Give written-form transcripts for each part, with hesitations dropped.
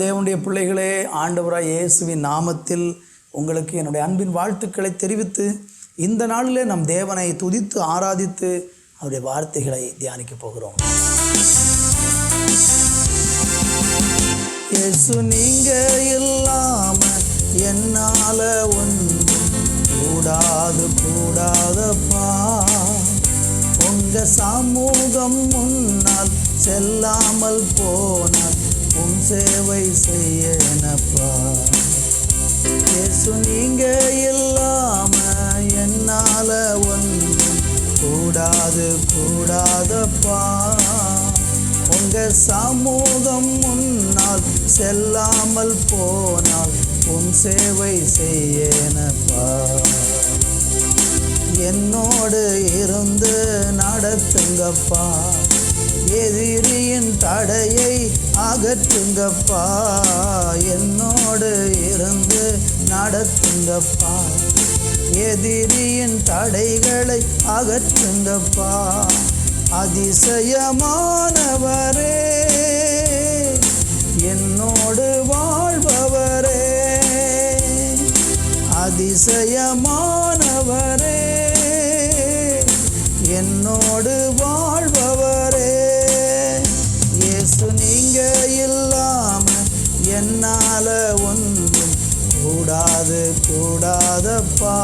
தேவனுடைய பிள்ளைகளே, ஆண்டவராய் இயேசுவின் நாமத்தில் உங்களுக்கு என்னுடைய அன்பின் வாழ்த்துக்களை தெரிவித்து இந்த நாளிலே நம் தேவனை துதித்து ஆராதித்து அவருடைய வார்த்தைகளை தியானிக்க போகிறோம். இயேசு நீங்க இல்லாம என்னால ஒன்றும் கூடாதப்பா. உங்க சமூகம் முன்னால் செல்லாமல் போனால் உன் சேவை செய்யனப்பா. இயேசு நீங்க இல்லாம என்னால ஒன்றும் கூடாதப்பா. உங்க சமூகம் முன்னால் செல்லாமல் போனால் உன் சேவை செய்யனப்பா. என்னோடு இருந்து நடத்துங்கப்பா, எதிரியின் தடையை அகற்றுங்கப்பா. என்னோடு இருந்து நடத்துங்கப்பா, எதிரியின் தடைகளை அகற்றுங்கப்பா. அதிசயமானவரே, என்னோடு வாழ்பவரே, அதிசயமானவரே, என்னோடு வாழ்பவரே. இயேசு நீங்க இல்லாம என்னால ஒன்றும் கூடாதப்பா.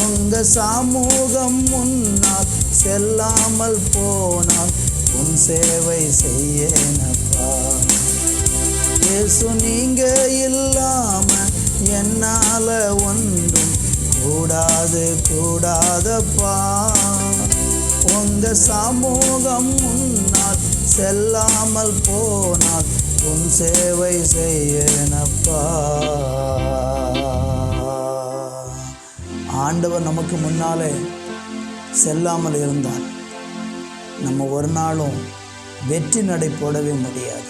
உங்க சமூகம் முன்னால் செல்லாமல் போனால் உன் சேவை செய்யனப்பா. இயேசு நீங்க இல்லாம என்னால ஒன்றும் கூடாதப்பா. உங்க சமூகம் முன்னால் செல்லாமல் போனால் உன் சேவை செய்யனப்பா. ஆண்டவர் நமக்கு முன்னாலே செல்லாமல் இருந்தால் நம்ம ஒரு நாளும் வெற்றி நடை போடவே முடியாது.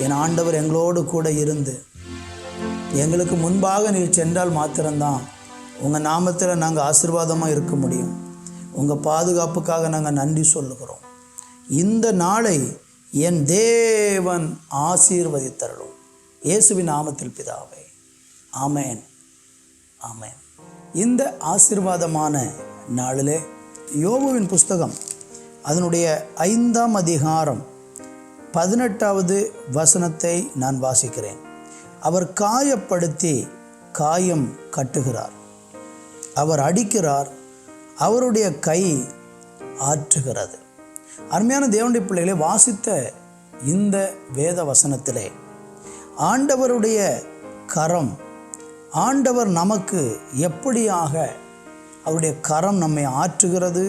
என் ஆண்டவர் எங்களோடு கூட இருந்து எங்களுக்கு முன்பாக நீர் சென்றால் மாத்திரம்தான் உங்கள் நாமத்தில் நாங்கள் ஆசீர்வாதமாக இருக்க முடியும். உங்கள் பாதுகாப்புக்காக நாங்கள் நன்றி சொல்லுகிறோம். இந்த நாளை என் தேவன் ஆசீர்வதித்தருளும். இயேசுவின் நாமத்தில் பிதாவே, ஆமேன், ஆமேன். இந்த ஆசீர்வாதமான நாளிலே யோபுவின் புஸ்தகம் அதனுடைய 5ஆம் அதிகாரம் 18வது வசனத்தை நான் வாசிக்கிறேன். அவர் காயப்படுத்தி காயம் கட்டுகிறார், அவர் அடிக்கிறார், அவருடைய கை ஆற்றுகிறது. அருமையான தேவனுடைய பிள்ளைகளை, வாசித்த இந்த வேத வசனத்திலே ஆண்டவருடைய கரம், ஆண்டவர் நமக்கு எப்படியாக அவருடைய கரம் நம்மை ஆற்றுகிறது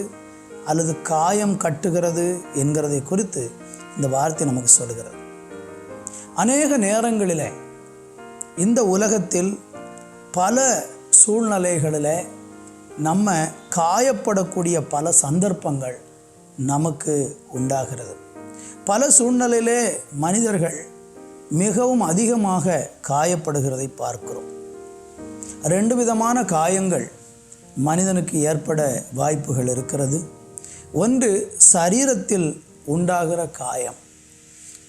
அல்லது காயம் கட்டுகிறது என்கிறதை குறித்து இந்த வார்த்தை நமக்கு சொல்கிறது. அநேக நேரங்களில் இந்த உலகத்தில் பல சூழ்நிலைகளில் நம்ம காயப்படக்கூடிய பல சந்தர்ப்பங்கள் நமக்கு உண்டாகிறது. பல சூழ்நிலையிலே மனிதர்கள் மிகவும் அதிகமாக காயப்படுகிறதை பார்க்கிறோம். 2 விதமான காயங்கள் மனிதனுக்கு ஏற்பட வாய்ப்புகள் இருக்கிறது. ஒன்று சரீரத்தில் உண்டாகிற காயம்,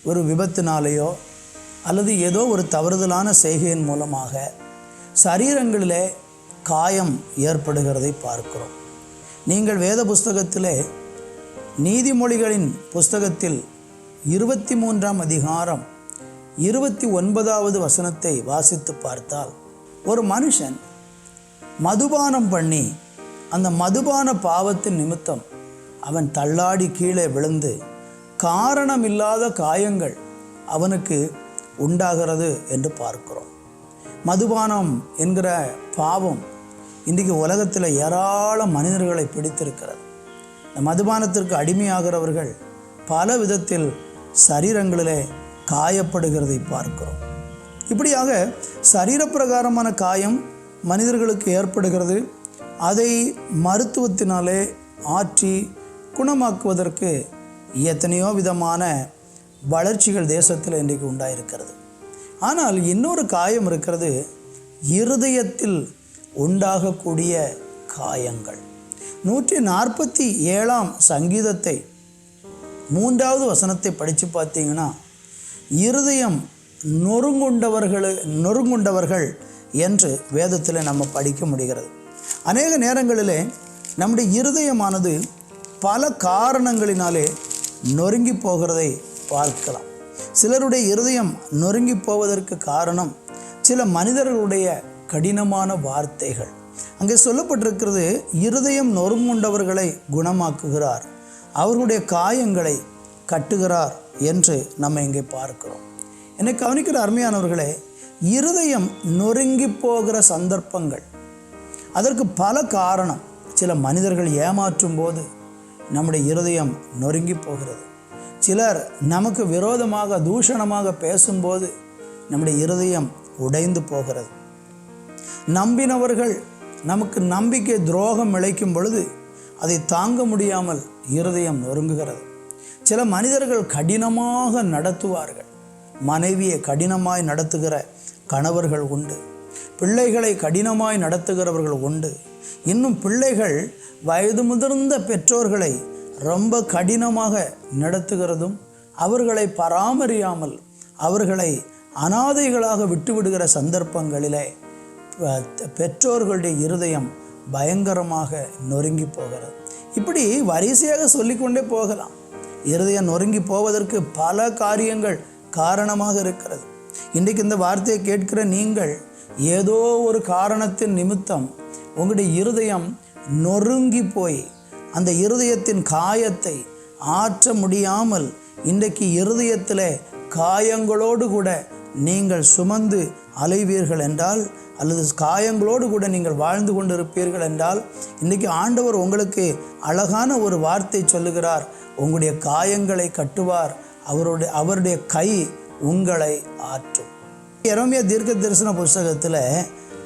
ஒரு விபத்தினாலேயோ அல்லது ஏதோ ஒரு தவறுதலான செய்கையின் மூலமாக சரீரங்களிலே காயம் ஏற்படுகிறதை பார்க்கிறோம். நீங்கள் வேத புஸ்தகத்திலே நீதிமொழிகளின் புஸ்தகத்தில் 23ஆம் அதிகாரம் 29வது வசனத்தை வாசித்து பார்த்தால், ஒரு மனுஷன் மதுபானம் பண்ணி அந்த மதுபான பாவத்தின் நிமித்தம் அவன் தள்ளாடி கீழே விழுந்து காரணமில்லாத காயங்கள் அவனுக்கு உண்டாகிறது என்று பார்க்கிறோம். மதுபானம் என்கிற பாவம் இன்றைக்கு உலகத்தில் ஏராளம் மனிதர்களை பிடித்திருக்கிறது. இந்த மதுபானத்திற்கு அடிமையாகிறவர்கள் பல விதத்தில் சரீரங்களிலே காயப்படுகிறதை பார்க்கிறோம். இப்படியாக சரீரப்பிரகாரமான காயம் மனிதர்களுக்கு ஏற்படுகிறது. அதை மருத்துவத்தினாலே ஆற்றி குணமாக்குவதற்கு எத்தனையோ விதமான வளர்ச்சிகள் தேசத்தில் இன்றைக்கு உண்டாயிருக்கிறது. ஆனால் இன்னொரு காயம் இருக்கிறது, இருதயத்தில் உண்டாகக்கூடிய காயங்கள். 147ஆம் சங்கீதத்தை 3வது வசனத்தை படித்து பார்த்தீங்கன்னா, இருதயம் நொறுங்குண்டவர்கள் என்று வேதத்தில் நம்ம படிக்க முடிகிறது. அநேக நேரங்களிலே நம்முடைய இருதயமானது பல காரணங்களினாலே நொறுங்கி போகிறதை பார்க்கலாம். சிலருடைய இருதயம் நொறுங்கி போவதற்கு காரணம் சில மனிதர்களுடைய கடினமான வார்த்தைகள். அங்கே சொல்லப்பட்டிருக்கிறது, இருதயம் நொறுங்குண்டவர்களை குணமாக்குகிறார், அவர்களுடைய காயங்களை கட்டுகிறார் என்று நம்ம இங்கே பார்க்கிறோம். என்னை கவனிக்கிற அருமையானவர்களே, இருதயம் நொறுங்கி போகிற சந்தர்ப்பங்கள், அதற்கு பல காரணம். சில மனிதர்கள் ஏமாற்றும் போது நம்முடைய இருதயம் நொறுங்கி போகிறது. சிலர் நமக்கு விரோதமாக தூஷணமாக பேசும்போது நம்முடைய இருதயம் உடைந்து போகிறது. நம்பினவர்கள் நமக்கு நம்பிக்கை துரோகம் இழைக்கும் பொழுது அதை தாங்க முடியாமல் இருதயம் நொறுங்குகிறது. சில மனிதர்கள் கடினமாக நடத்துவார்கள். மனைவியை கடினமாய் நடத்துகிற கணவர்கள் உண்டு, பிள்ளைகளை கடினமாய் நடத்துகிறவர்கள் உண்டு. இன்னும் பிள்ளைகள் வயது முதிர்ந்த பெற்றோர்களை ரொம்ப கடினமாக நடத்துகிறதும், அவர்களை பராமரியாமல் அவர்களை அனாதைகளாக விட்டுவிடுகிற சந்தர்ப்பங்களிலே பெற்றோர்களுடைய இருதயம் பயங்கரமாக நொறுங்கி போகிறது. இப்படி வரிசையாக சொல்லிக்கொண்டே போகலாம். இருதயம் நொறுங்கி போவதற்கு பல காரியங்கள் காரணமாக இருக்கிறது. இன்றைக்கு இந்த வார்த்தையை கேட்கிற நீங்கள் ஏதோ ஒரு காரணத்தின் நிமித்தம் உங்களுடைய இருதயம் நொறுங்கி போய் அந்த இருதயத்தின் காயத்தை ஆற்ற முடியாமல் இன்றைக்கு இருதயத்தில் காயங்களோடு கூட நீங்கள் சுமந்து அலைவீர்கள் என்றால், அல்லது காயங்களோடு கூட நீங்கள் வாழ்ந்து கொண்டிருப்பீர்கள் என்றால், இன்றைக்கி ஆண்டவர் உங்களுக்கு அழகான ஒரு வார்த்தை சொல்லுகிறார். உங்களுடைய காயங்களை கட்டுவார், அவருடைய கை உங்களை ஆற்றும். எரேமியா தீர்க்க தரிசன புஸ்தகத்தில்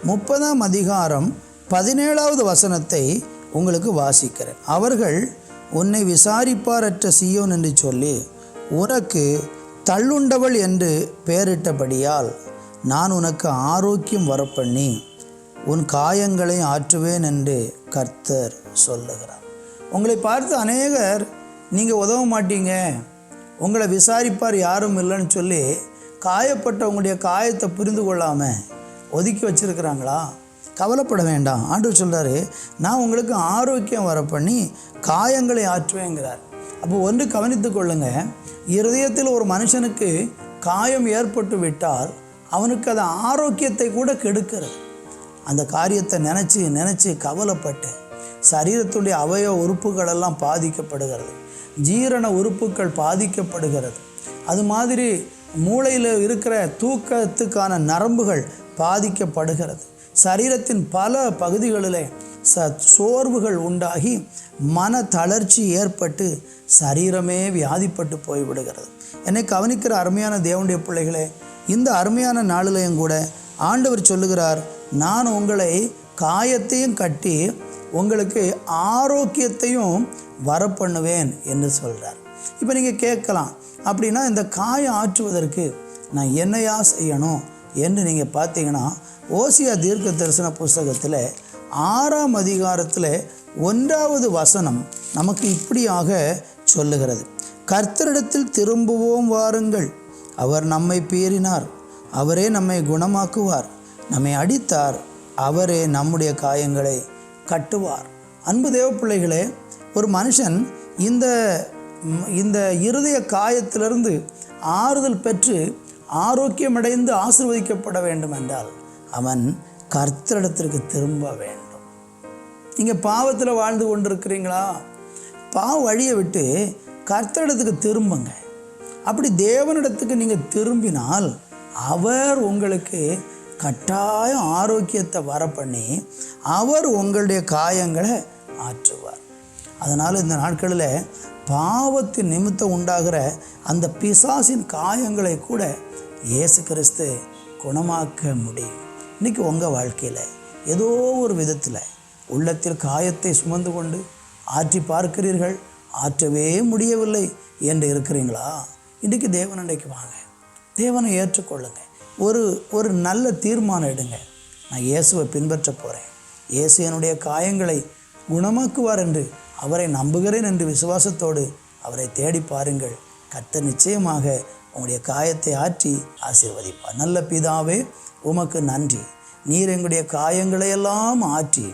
30ஆம் அதிகாரம் 17வது வசனத்தை உங்களுக்கு வாசிக்கிறேன். அவர்கள் உன்னை விசாரிப்பாரற்ற சீயோன் என்று சொல்லி உனக்கு தள்ளுண்டவள் என்று பெயரிட்டபடியால் நான் உனக்கு ஆரோக்கியம் வரப்பண்ணி உன் காயங்களை ஆற்றுவேன் என்று கர்த்தர் சொல்லுகிறார். உங்களை பார்த்து அநேகர் நீங்கள் உதவ மாட்டீங்க, உங்களை விசாரிப்பார் யாரும் இல்லைன்னு சொல்லி காயப்பட்ட உங்களுடைய காயத்தை புரிந்து கொள்ளாமல் ஒதுக்கி வச்சுருக்கிறாங்களா? கவலைப்பட வேண்டாம். ஆண்டவர் சொல்கிறாரு, நான் உங்களுக்கு ஆரோக்கியம் வர பண்ணி காயங்களை ஆற்றுவேங்கிறார். அப்போ ஒன்று கவனித்து கொள்ளுங்க, இருதயத்தில் ஒரு மனுஷனுக்கு காயம் ஏற்பட்டு விட்டால் அவனுக்கு அது ஆரோக்கியத்தை கூட கெடுக்கிறது. அந்த காரியத்தை நினச்சி கவலைப்பட்டு சரீரத்துடைய அவயவ உறுப்புகளெல்லாம் பாதிக்கப்படுகிறது, ஜீரண உறுப்புகள் பாதிக்கப்படுகிறது. அது மாதிரி மூளையில் இருக்கிற தூக்கத்துக்கான நரம்புகள் பாதிக்கப்படுகிறது. சரீரத்தின் பல பகுதிகளிலே சோர்வுகள் உண்டாகி மன தளர்ச்சி ஏற்பட்டு சரீரமே வியாதிப்பட்டு போய்விடுகிறது. என்னை கவனிக்கிற அருமையான தேவனுடைய பிள்ளைகளே, இந்த அருமையான நாளிலையும் கூட ஆண்டவர் சொல்லுகிறார், நான் உங்களை காயத்தையும் கட்டி உங்களுக்கு ஆரோக்கியத்தையும் வரப்பண்ணுவேன் என்று சொல்கிறார். இப்போ நீங்கள் கேட்கலாம், அப்படின்னா இந்த காயம் ஆற்றுவதற்கு நான் என்னையா செய்யணும் என்று நீங்கள் பார்த்தீங்கன்னா, ஓசியா தீர்க்க தரிசன புஸ்தகத்தில் 6ஆம் அதிகாரத்தில் 1வது வசனம் நமக்கு இப்படியாக சொல்லுகிறது, கர்த்தரிடத்தில் திரும்புவோம் வாருங்கள், அவர் நம்மை பீறினார், அவரே நம்மை குணமாக்குவார், நம்மை அடித்தார், அவரே நம்முடைய காயங்களை கட்டுவார். அன்பு தேவ பிள்ளைகளே, ஒரு மனுஷன் இந்த இருதய காயத்திலிருந்து ஆறுதல் பெற்று ஆரோக்கியமடைந்து ஆசீர்வதிக்கப்பட வேண்டும் என்றால் அவன் கர்த்தரிடத்திற்கு திரும்ப வேண்டும். நீங்கள் பாவத்தில் வாழ்ந்து கொண்டிருக்கிறீங்களா? பாவ வழியை விட்டு கர்த்தரிடத்துக்கு திரும்புங்க. அப்படி தேவனிடத்துக்கு நீங்கள் திரும்பினால் அவர் உங்களுக்கு கட்டாயம் ஆரோக்கியத்தை வர பண்ணி அவர் உங்களுடைய காயங்களை ஆற்றுவார். அதனால் இந்த நாட்களில் பாவத்தின் நிமித்தம் உண்டாகிற அந்த பிசாசின் காயங்களை கூட இயேசு கிறிஸ்து குணமாக்க முடியும். இன்றைக்கி உங்கள் வாழ்க்கையில் ஏதோ ஒரு விதத்தில் உள்ளத்தில் காயத்தை சுமந்து கொண்டு ஆற்றி பார்க்கிறீர்கள், ஆற்றவே முடியவில்லை என்று இருக்கிறீங்களா? இன்றைக்கி தேவனண்டைக்கு வாங்க, தேவனை ஏற்றுக்கொள்ளுங்க. ஒரு நல்ல தீர்மானம் எடுங்க, நான் இயேசுவை பின்பற்ற போகிறேன், இயேசு என்னுடைய காயங்களை குணமாக்குவார் என்று அவரை நம்புகிறேன் என்று விசுவாசத்தோடு அவரை தேடி பாருங்கள். கர்த்தர் நிச்சயமாக உங்களுடைய காயத்தை ஆற்றி ஆசீர்வதிப்பார். நல்ல பிதாவே, உமக்கு நன்றி. நீர் எங்களுடைய காயங்களையெல்லாம் ஆற்றி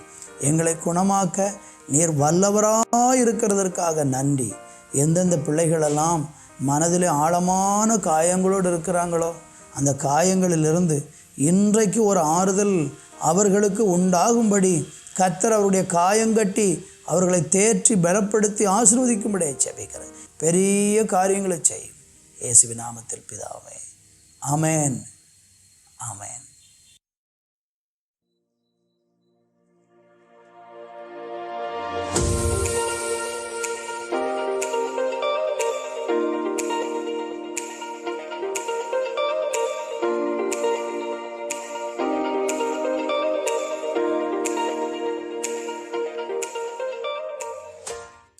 எங்களை குணமாக்க நீர் வல்லவராய் இருக்கிறதற்காக நன்றி. எந்தெந்த பிள்ளைகளெல்லாம் மனதிலே ஆழமான காயங்களோடு இருக்கிறாங்களோ அந்த காயங்களிலிருந்து இன்றைக்கு ஒரு ஆறுதல் அவர்களுக்கு உண்டாகும்படி கர்த்தர் அவருடைய காயங்கட்டி அவர்களை தேற்றி பலப்படுத்தி ஆசீர்வதிக்கும்படி ஜெபிக்கிறேன். பெரிய காரியங்களை செய்யும் இயேசுவின் நாமத்தில் பிதாவே. ஆமென், ஆமென்.